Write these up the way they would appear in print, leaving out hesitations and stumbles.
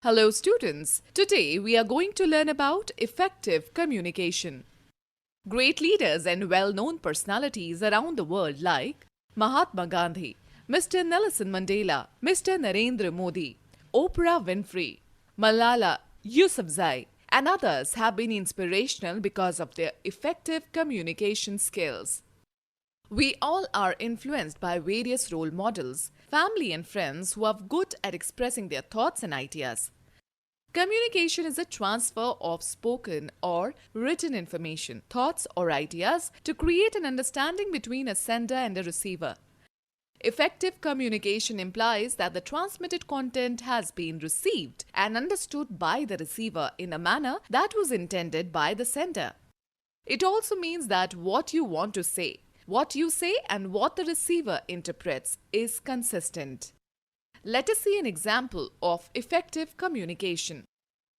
Hello students, today we are going to learn about effective communication. Great leaders and well-known personalities around the world like Mahatma Gandhi, Mr. Nelson Mandela, Mr. Narendra Modi, Oprah Winfrey, Malala Yousafzai and others have been inspirational because of their effective communication skills. We all are influenced by various role models, family and friends who are good at expressing their thoughts and ideas. Communication is a transfer of spoken or written information, thoughts or ideas to create an understanding between a sender and a receiver. Effective communication implies that the transmitted content has been received and understood by the receiver in a manner that was intended by the sender. It also means that what you want to say, what you say and what the receiver interprets is consistent. Let us see an example of effective communication.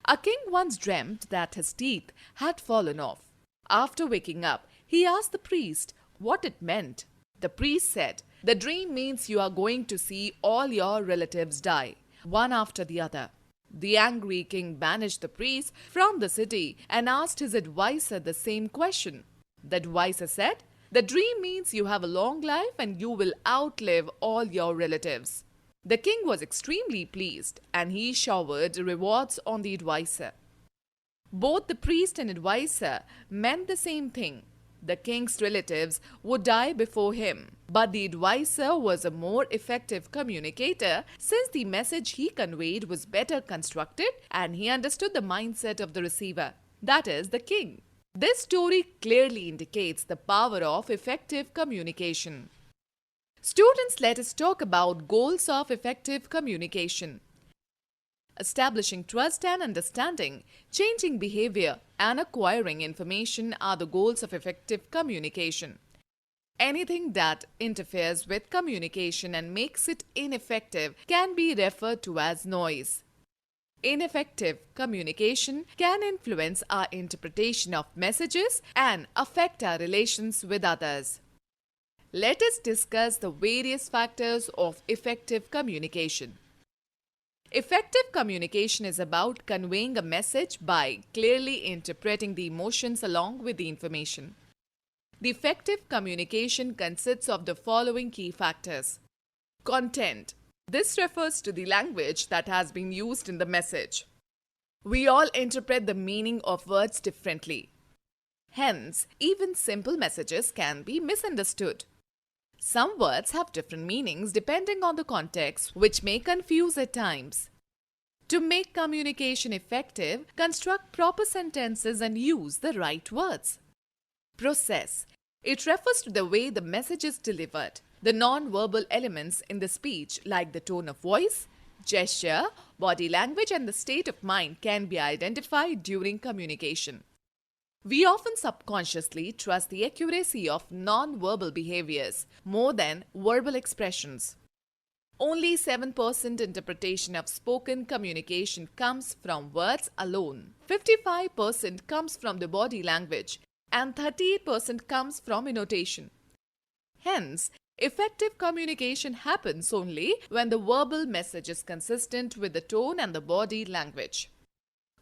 A king once dreamt that his teeth had fallen off. After waking up, he asked the priest what it meant. The priest said, "The dream means you are going to see all your relatives die, one after the other." The angry king banished the priest from the city and asked his advisor the same question. The advisor said, "The dream means you have a long life and you will outlive all your relatives." The king was extremely pleased and he showered rewards on the advisor. Both the priest and advisor meant the same thing. The king's relatives would die before him, but the advisor was a more effective communicator since the message he conveyed was better constructed and he understood the mindset of the receiver, that is, the king. This story clearly indicates the power of effective communication. Students, let us talk about goals of effective communication. Establishing trust and understanding, changing behavior, and acquiring information are the goals of effective communication. Anything that interferes with communication and makes it ineffective can be referred to as noise. Ineffective communication can influence our interpretation of messages and affect our relations with others. Let us discuss the various factors of effective communication. Effective communication is about conveying a message by clearly interpreting the emotions along with the information. The effective communication consists of the following key factors. Content. This refers to the language that has been used in the message. We all interpret the meaning of words differently. Hence, even simple messages can be misunderstood. Some words have different meanings depending on the context, which may confuse at times. To make communication effective, construct proper sentences and use the right words. Process. It refers to the way the message is delivered. The non-verbal elements in the speech like the tone of voice, gesture, body language and the state of mind can be identified during communication. We often subconsciously trust the accuracy of non-verbal behaviors more than verbal expressions. Only 7% interpretation of spoken communication comes from words alone. 55% comes from the body language and 38% comes from intonation. Hence, effective communication happens only when the verbal message is consistent with the tone and the body language.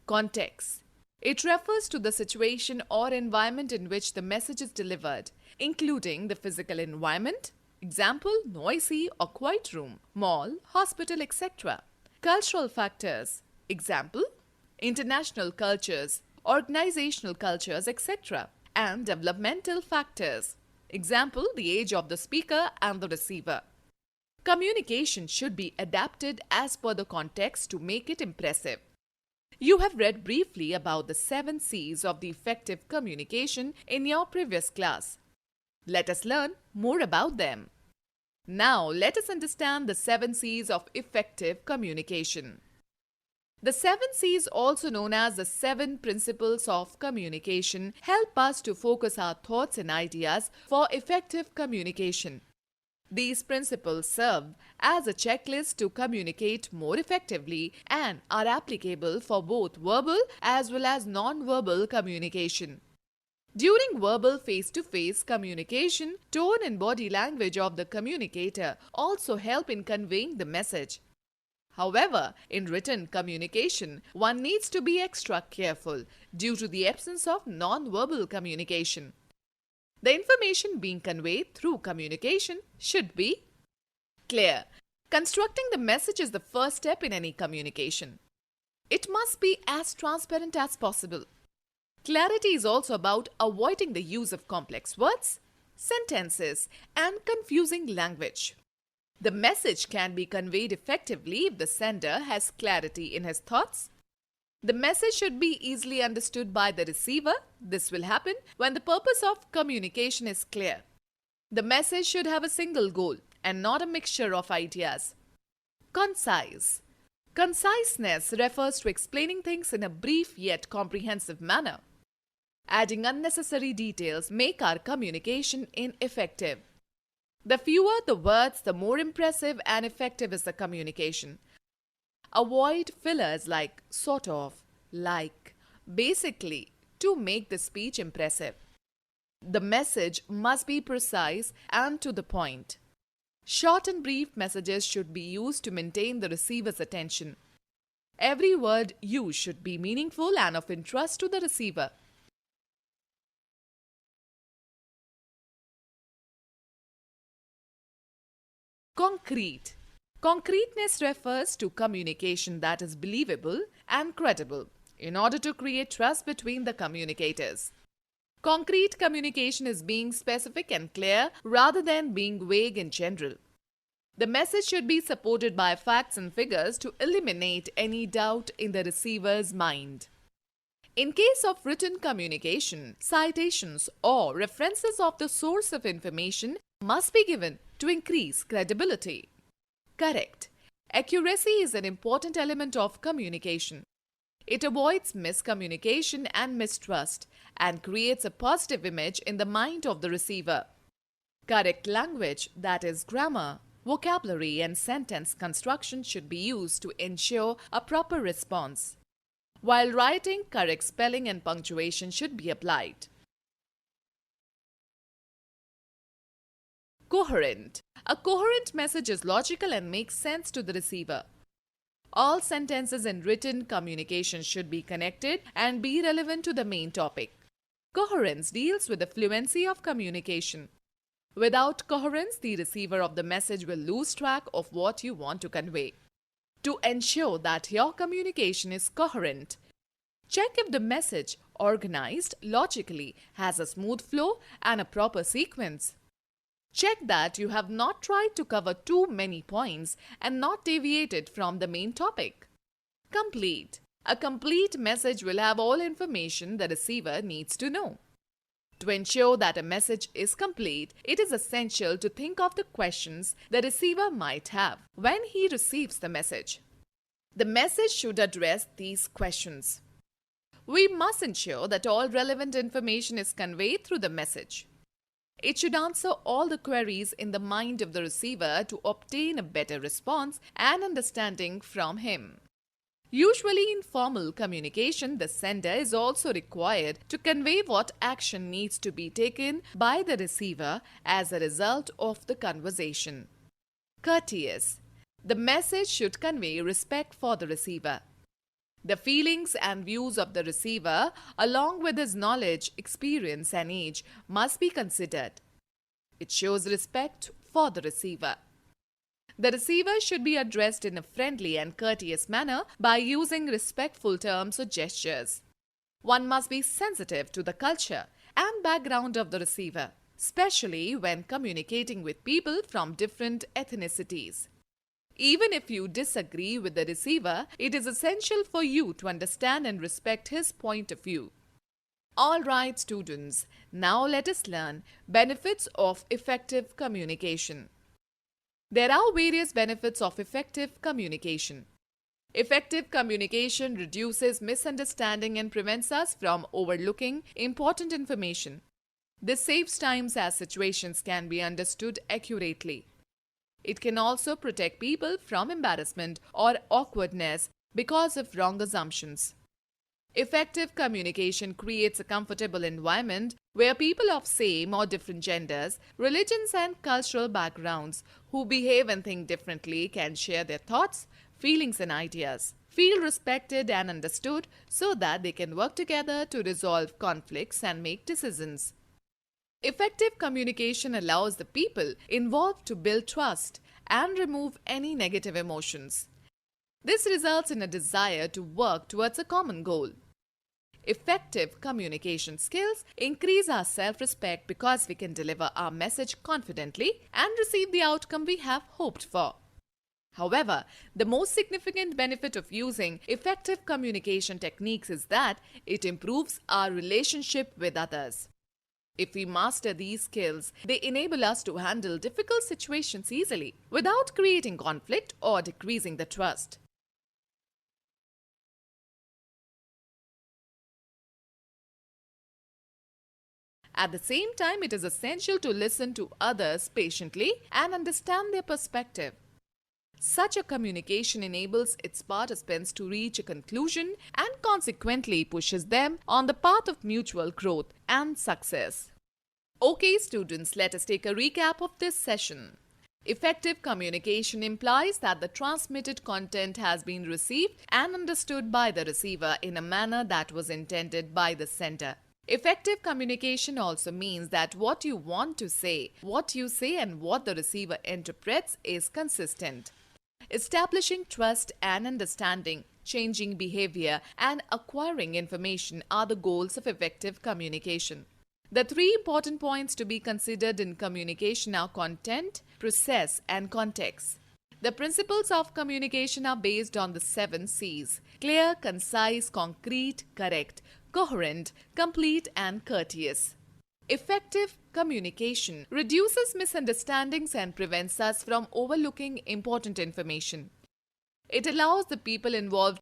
Context. It refers to the situation or environment in which the message is delivered, including the physical environment, example, noisy or quiet room, mall, hospital, etc. Cultural factors, example, international cultures, organizational cultures, etc. And developmental factors, example, the age of the speaker and the receiver. Communication should be adapted as per the context to make it impressive. You have read briefly about the 7 C's of the effective communication in your previous class. Let us learn more about them. Now, let us understand the 7 C's of effective communication. The 7 C's, also known as the 7 Principles of Communication, help us to focus our thoughts and ideas for effective communication. These principles serve as a checklist to communicate more effectively and are applicable for both verbal as well as non-verbal communication. During verbal face-to-face communication, tone and body language of the communicator also help in conveying the message. However, in written communication, one needs to be extra careful due to the absence of non-verbal communication. The information being conveyed through communication should be clear. Constructing the message is the first step in any communication. It must be as transparent as possible. Clarity is also about avoiding the use of complex words, sentences, and confusing language. The message can be conveyed effectively if the sender has clarity in his thoughts. The message should be easily understood by the receiver. This will happen when the purpose of communication is clear. The message should have a single goal and not a mixture of ideas. Concise. Conciseness refers to explaining things in a brief yet comprehensive manner. Adding unnecessary details make our communication ineffective. The fewer the words, the more impressive and effective is the communication. Avoid fillers like sort of, like, basically to make the speech impressive. The message must be precise and to the point. Short and brief messages should be used to maintain the receiver's attention. Every word used should be meaningful and of interest to the receiver. Concrete. Concreteness refers to communication that is believable and credible in order to create trust between the communicators. Concrete communication is being specific and clear rather than being vague in general. The message should be supported by facts and figures to eliminate any doubt in the receiver's mind. In case of written communication, citations or references of the source of information must be given to increase credibility. Correct. Accuracy is an important element of communication. It avoids miscommunication and mistrust and creates a positive image in the mind of the receiver. Correct language, that is grammar, vocabulary and sentence construction should be used to ensure a proper response. While writing, correct spelling and punctuation should be applied. Coherent. A coherent message is logical and makes sense to the receiver. All sentences in written communication should be connected and be relevant to the main topic. Coherence deals with the fluency of communication. Without coherence, the receiver of the message will lose track of what you want to convey. To ensure that your communication is coherent, check if the message, organized logically, has a smooth flow and a proper sequence. Check that you have not tried to cover too many points and not deviated from the main topic. Complete. A complete message will have all information the receiver needs to know. To ensure that a message is complete, it is essential to think of the questions the receiver might have when he receives the message. The message should address these questions. We must ensure that all relevant information is conveyed through the message. It should answer all the queries in the mind of the receiver to obtain a better response and understanding from him. Usually in formal communication, the sender is also required to convey what action needs to be taken by the receiver as a result of the conversation. Courteous. The message should convey respect for the receiver. The feelings and views of the receiver, along with his knowledge, experience, and age, must be considered. It shows respect for the receiver. The receiver should be addressed in a friendly and courteous manner by using respectful terms or gestures. One must be sensitive to the culture and background of the receiver, especially when communicating with people from different ethnicities. Even if you disagree with the receiver, it is essential for you to understand and respect his point of view. All right, students, now let us learn benefits of effective communication. There are various benefits of effective communication. Effective communication reduces misunderstanding and prevents us from overlooking important information. This saves time as situations can be understood accurately. It can also protect people from embarrassment or awkwardness because of wrong assumptions. Effective communication creates a comfortable environment where people of same or different genders, religions, and cultural backgrounds who behave and think differently can share their thoughts, feelings and ideas, feel respected and understood so that they can work together to resolve conflicts and make decisions. Effective communication allows the people involved to build trust and remove any negative emotions. This results in a desire to work towards a common goal. Effective communication skills increase our self-respect because we can deliver our message confidently and receive the outcome we have hoped for. However, the most significant benefit of using effective communication techniques is that it improves our relationship with others. If we master these skills, they enable us to handle difficult situations easily without creating conflict or decreasing the trust. At the same time, it is essential to listen to others patiently and understand their perspective. Such a communication enables its participants to reach a conclusion and consequently pushes them on the path of mutual growth and success. Okay, students, let us take a recap of this session. Effective communication implies that the transmitted content has been received and understood by the receiver in a manner that was intended by the sender. Effective communication also means that what you want to say, what you say and what the receiver interprets is consistent. Establishing trust and understanding, changing behavior and acquiring information are the goals of effective communication. The three important points to be considered in communication are content, process and context. The principles of communication are based on the 7 C's: clear, concise, concrete, correct, coherent, complete and courteous. Effective communication reduces misunderstandings and prevents us from overlooking important information. It allows the people involved